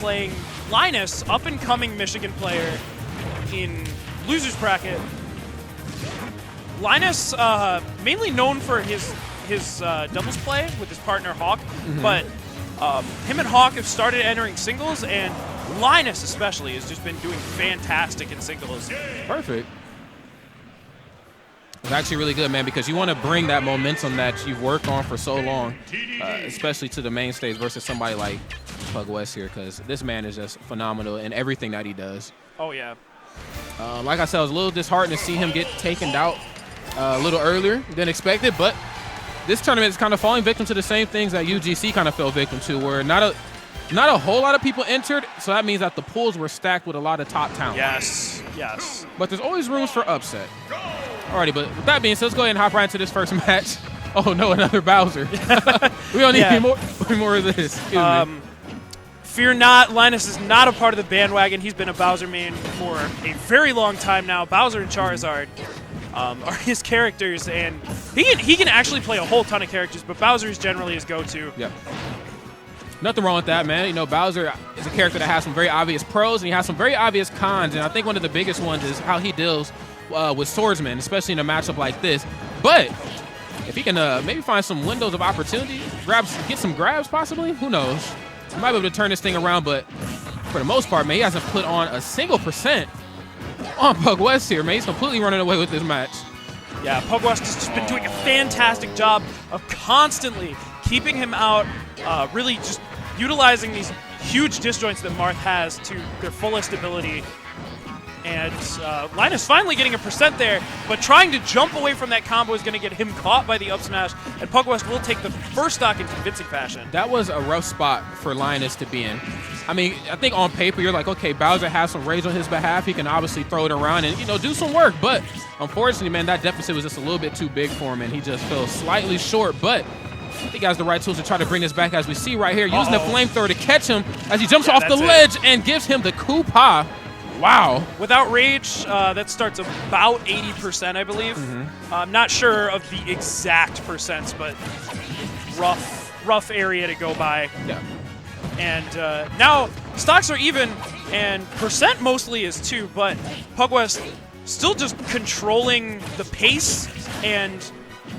playing Linus, up-and-coming Michigan player in losers bracket. Linus, mainly known for his doubles play with his partner Hawk, but him and Hawk have started entering singles, and Linus especially has just been doing fantastic in singles. Perfect. It's actually really good, man, because you want to bring that momentum that you've worked on for so long, especially to the main stage versus somebody like Pugwest here, because this man is just phenomenal in everything that he does. Oh, yeah. Like I said, I was a little disheartened to see him get taken out a little earlier than expected, but this tournament is kind of falling victim to the same things that UGC kind of fell victim to, where not a whole lot of people entered, so that means that the pools were stacked with a lot of top talent. Yes, yes. But there's always rooms for upset. Alrighty, but with that being said, let's go ahead and hop right into this first match. Oh no, another Bowser. We don't need any more of this. Excuse me. Fear not, Linus is not a part of the bandwagon. He's been a Bowser main for a very long time now. Bowser and Charizard are his characters, and he can actually play a whole ton of characters, but Bowser is generally his go-to. Yep. Nothing wrong with that, man. You know, Bowser is a character that has some very obvious pros, and he has some very obvious cons, and I think one of the biggest ones is how he deals with swordsmen, especially in a matchup like this. But if he can maybe find some windows of opportunity, get some grabs possibly, who knows? He might be able to turn this thing around, but for the most part, man, he hasn't put on a single % on Pugwest here, man. He's completely running away with this match. Yeah, Pugwest has just been doing a fantastic job of constantly keeping him out, really just utilizing these huge disjoints that Marth has to their fullest ability. And Linus finally getting a % there, but trying to jump away from that combo is going to get him caught by the up smash, and Pugwest will take the first stock in convincing fashion. That was a rough spot for Linus to be in. I mean, I think on paper you're like, okay, Bowser has some rage on his behalf. He can obviously throw it around and, you know, do some work. But unfortunately, man, that deficit was just a little bit too big for him, and he just fell slightly short. But I think he has the right tools to try to bring this back, as we see right here, using the flamethrower to catch him as he jumps off the ledge and gives him the coup-pas. Wow. Without rage, that starts about 80%, I believe. I'm not sure of the exact percents, but rough area to go by. Yeah. And now stocks are even, and % mostly is too, but Pugwest still just controlling the pace and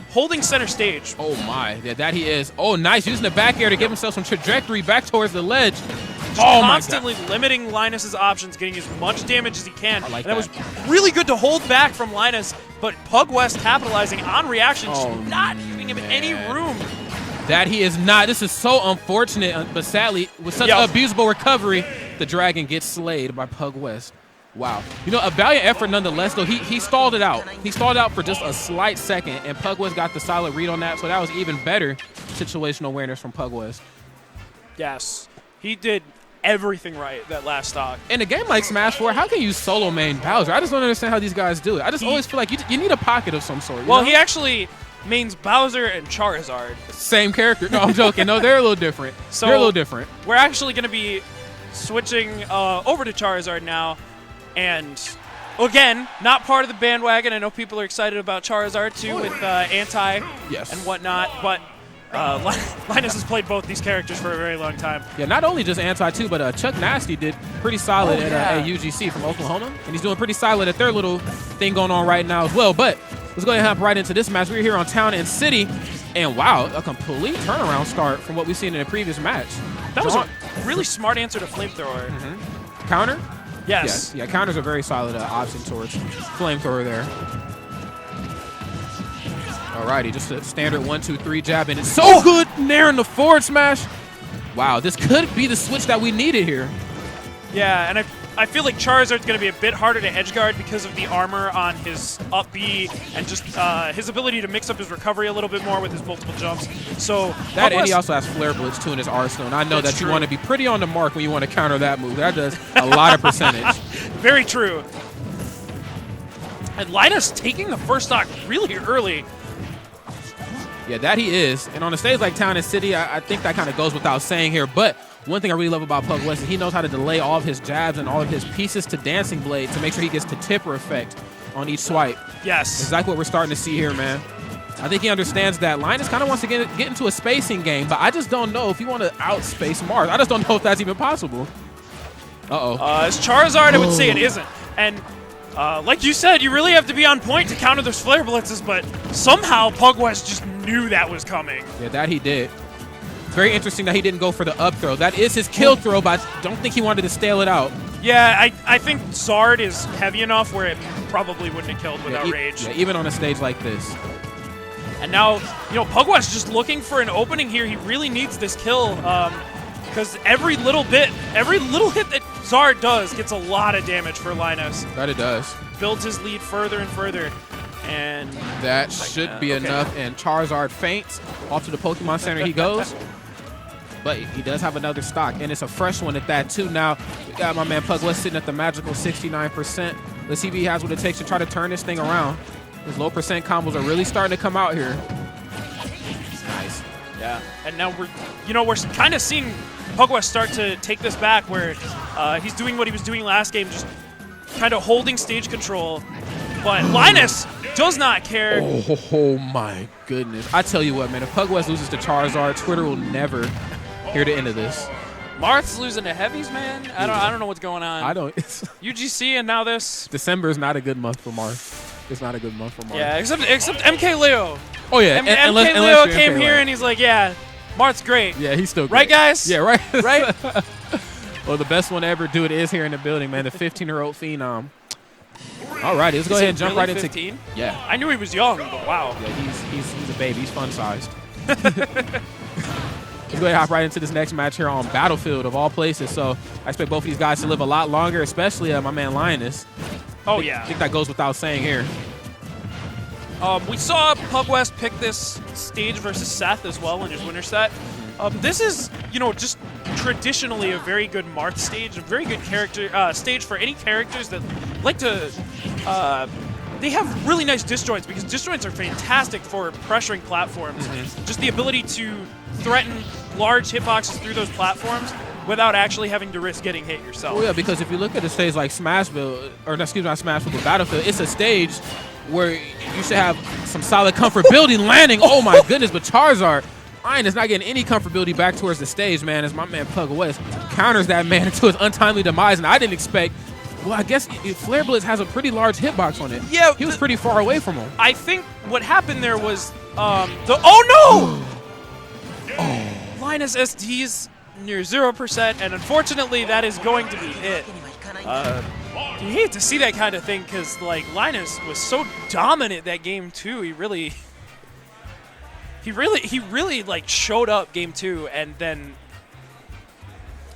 holding center stage. Oh my, yeah, that he is. Oh, nice, using the back air to give himself some trajectory back towards the ledge. Constantly limiting Linus's options, getting as much damage as he can. Like that was really good to hold back from Linus, but Pugwest capitalizing on reaction, just not giving him any room. That he is not. This is so unfortunate, but sadly, with such abusable recovery, the Dragon gets slayed by Pugwest. Wow. You know, a valiant effort nonetheless, though. He stalled it out. He stalled out for just a slight second, and Pugwest got the solid read on that, so that was even better situational awareness from Pugwest. Yes. He did everything right that last stock. In a game like Smash 4, how can you solo main Bowser? I just don't understand how these guys do it. I just always feel like you need a pocket of some sort. Well, he actually mains Bowser and Charizard. Same character. No, I'm joking. No, they're a little different. So they're a little different. We're actually going to be switching over to Charizard now. And again, not part of the bandwagon. I know people are excited about Charizard too with anti and whatnot, but Linus has played both these characters for a very long time. Yeah, not only just anti too, but Chuck Nasty did pretty solid at UGC from Oklahoma, and he's doing pretty solid at their little thing going on right now as well. But let's go ahead and hop right into this match. We're here on Town and City, and wow, a complete turnaround start from what we've seen in the previous match. That was a really smart answer to flamethrower. Counter? Yes. Yeah, counter's a very solid option towards flamethrower there. Alrighty, just a standard 1-2-3 jab, and it's so good there in the forward smash. Wow, this could be the switch that we needed here. Yeah, and I feel like Charizard's going to be a bit harder to edge guard because of the armor on his up B and just his ability to mix up his recovery a little bit more with his multiple jumps. So that, and he also has Flare Blitz too in his arsenal, and I know that you want to be pretty on the mark when you want to counter that move. That does a lot of percentage. Very true. And Linus taking the first stock really early. Yeah, that he is. And on a stage like Town and City, I think that kind of goes without saying here. But one thing I really love about Pugwest is he knows how to delay all of his jabs and all of his pieces to Dancing Blade to make sure he gets the tipper effect on each swipe. Yes. Exactly what we're starting to see here, man. I think he understands that Linus kind of wants to get into a spacing game, but I just don't know if you want to outspace Marth. I just don't know if that's even possible. As Charizard, I would say it isn't. And like you said, you really have to be on point to counter those flare blitzes, but somehow Pugwest just knew that was coming. Yeah, that he did. It's very interesting that he didn't go for the up throw. That is his kill throw, but I don't think he wanted to stale it out. Yeah, I think Zard is heavy enough where it probably wouldn't have killed without rage. Yeah, even on a stage like this. And now, Pugwest just looking for an opening here. He really needs this kill because every little hit that Zard does gets a lot of damage for Linus. That it does. Builds his lead further and further. And that should be enough. And Charizard faints. Off to the Pokemon Center he goes. But he does have another stock, and it's a fresh one at that, too. Now, we got my man Pugwest sitting at the magical 69%. Let's see if he has what it takes to try to turn this thing around. His low percent combos are really starting to come out here. Nice. Yeah, and now we're kind of seeing Pugwest start to take this back where he's doing what he was doing last game, just kind of holding stage control. But Linus does not care. Oh, my goodness. I tell you what, man, if Pugwest loses to Charizard, Twitter will never hear the end of this. Marth's losing to heavies, man. I don't know what's going on. I don't. UGC and now this. December is not a good month for Marth. It's not a good month for Marth. Yeah, except MK Leo. Oh yeah, MK Leo came here and he's like, yeah, Marth's great. Yeah, he's still great. Right, guys? Yeah, right. Right. Well, the best one to ever do it is here in the building, man. The 15-year-old phenom. All right, let's go ahead and jump right into 15? Yeah. I knew he was young, but wow. Yeah, he's a baby. He's fun-sized. Let's go ahead and hop right into this next match here on Battlefield, of all places. So I expect both of these guys to live a lot longer, especially my man Linus. Oh, yeah. I think that goes without saying here. We saw Pugwest pick this stage versus Seth as well in his winter set. This is, just traditionally a very good Marth stage, a very good character stage for any characters that like to. They have really nice disjoints because disjoints are fantastic for pressuring platforms. Just the ability to threaten large hitboxes through those platforms without actually having to risk getting hit yourself. Oh yeah, because if you look at a stage like Smashville, or excuse me, not Smashville, but Battlefield, it's a stage where you should have some solid comfortability landing. Oh my goodness, but Charizard, is not getting any comfortability back towards the stage, man, as my man Pugwest counters that man into his untimely demise, and I didn't expect. Well, I guess Flare Blitz has a pretty large hitbox on it. Yeah, he was pretty far away from him. I think what happened there was oh no! Linus SD's near 0%, and unfortunately that is going to be it. You hate to see that kind of thing because Linus was so dominant that game too. He really showed up game 2, and then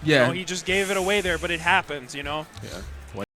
he just gave it away there. But it happens, Yeah.